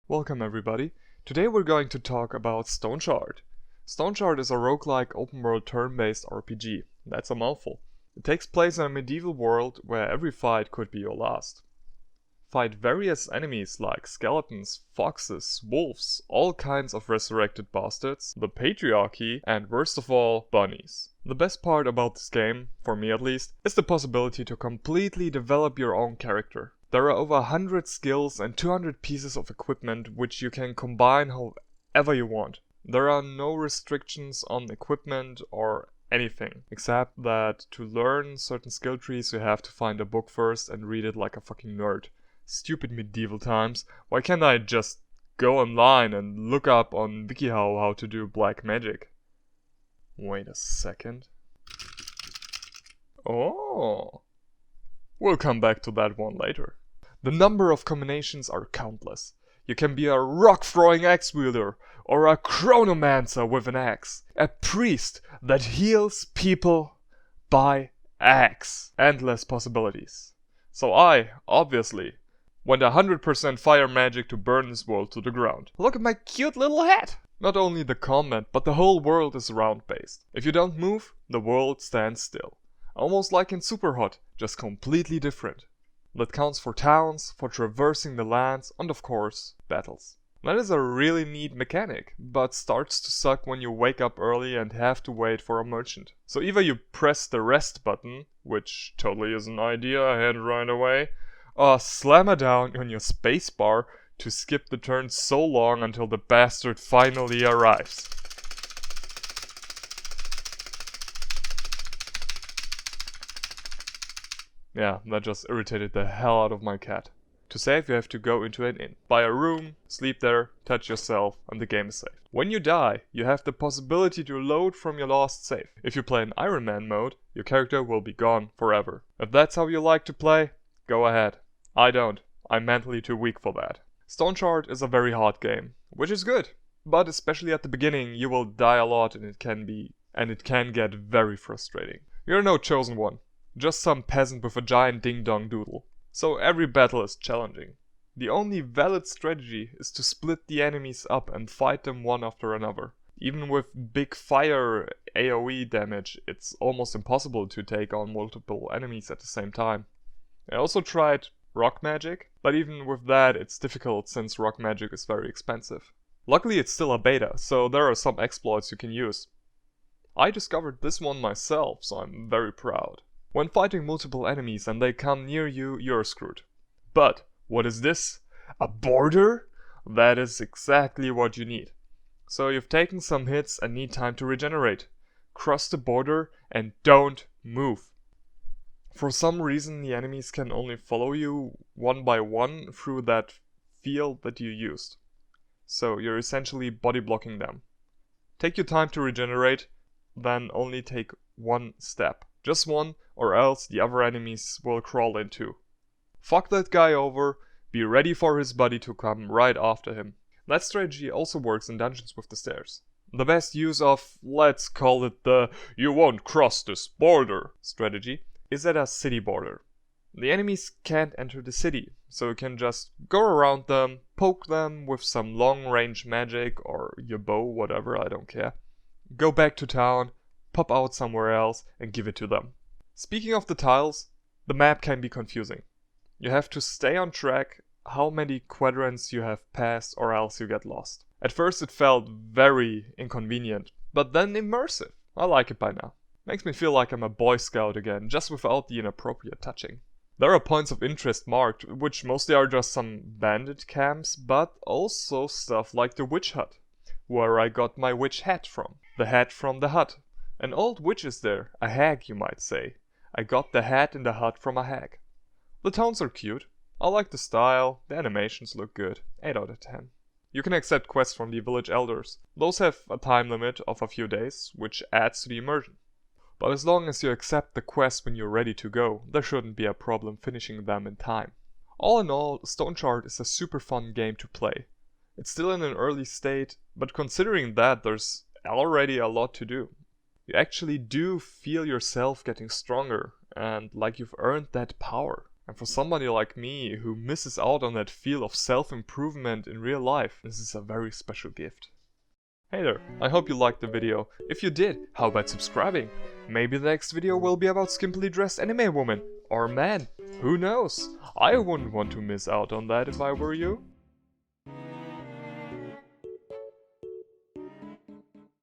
Welcome everybody. Today we're going to talk about Stoneshard. Stoneshard is a roguelike open-world turn-based RPG. That's a mouthful. It takes place in a medieval world where every fight could be your last. Fight various enemies like skeletons, foxes, wolves, all kinds of resurrected bastards, the patriarchy, and worst of all, bunnies. The best part about this game, for me at least, is the possibility to completely develop your own character. There are over 100 skills and 200 pieces of equipment which you can combine however you want. There are no restrictions on equipment or anything, except that to learn certain skill trees you have to find a book first and read it like a fucking nerd. Stupid medieval times. Why can't I just go online and look up on WikiHow how to do black magic? Wait a second. Oh. We'll come back to that one later. The number of combinations are countless. You can be a rock-throwing axe wielder, or a chronomancer with an axe. A priest that heals people by axe. Endless possibilities. So I, obviously, went 100% fire magic to burn this world to the ground. Look at my cute little hat! Not only the combat, but the whole world is round-based. If you don't move, the world stands still. Almost like in Superhot, just completely different. That counts for towns, for traversing the lands, and of course, battles. That is a really neat mechanic, but starts to suck when you wake up early and have to wait for a merchant. So either you press the rest button, which totally is an idea I had right away, or slammer down on your spacebar to skip the turn so long until the bastard finally arrives. Yeah, that just irritated the hell out of my cat. To save, you have to go into an inn, buy a room, sleep there, touch yourself, and the game is saved. When you die, you have the possibility to load from your last save. If you play in Iron Man mode, your character will be gone forever. If that's how you like to play, go ahead. I don't. I'm mentally too weak for that. Stoneshard is a very hard game, which is good. But especially at the beginning, you will die a lot and it can get very frustrating. You're no chosen one. Just some peasant with a giant ding-dong doodle. So every battle is challenging. The only valid strategy is to split the enemies up and fight them one after another. Even with big fire AoE damage, it's almost impossible to take on multiple enemies at the same time. I also tried rock magic, but even with that it's difficult since rock magic is very expensive. Luckily it's still a beta, so there are some exploits you can use. I discovered this one myself, so I'm very proud. When fighting multiple enemies and they come near you, you're screwed. But what is this? A border? That is exactly what you need. So you've taken some hits and need time to regenerate. Cross the border and don't move. For some reason the enemies can only follow you one by one through that field that you used. So you're essentially body blocking them. Take your time to regenerate, then only take one step. Just one, or else the other enemies will crawl in too. Fuck that guy over, be ready for his buddy to come right after him. That strategy also works in dungeons with the stairs. The best use of, let's call it the "you won't cross this border" strategy is at a city border. The enemies can't enter the city, so you can just go around them, poke them with some long-range magic or your bow, whatever, I don't care. Go back to town, pop out somewhere else and give it to them. Speaking of the tiles, the map can be confusing. You have to stay on track how many quadrants you have passed or else you get lost. At first it felt very inconvenient, but then immersive. I like it by now. Makes me feel like I'm a Boy Scout again, just without the inappropriate touching. There are points of interest marked, which mostly are just some bandit camps, but also stuff like the witch hut, where I got my witch hat from. The hat from the hut. An old witch is there, a hag you might say. I got the hat in the hut from a hag. The towns are cute. I like the style, the animations look good. 8 out of 10. You can accept quests from the village elders. Those have a time limit of a few days, which adds to the immersion. But as long as you accept the quest when you're ready to go, there shouldn't be a problem finishing them in time. All in all, Stoneshard is a super fun game to play. It's still in an early state, but considering that there's already a lot to do. You actually do feel yourself getting stronger and like you've earned that power. And for somebody like me who misses out on that feel of self-improvement in real life, this is a very special gift. Hey there, I hope you liked the video. If you did, how about subscribing? Maybe the next video will be about skimpily dressed anime woman or man. Who knows? I wouldn't want to miss out on that if I were you.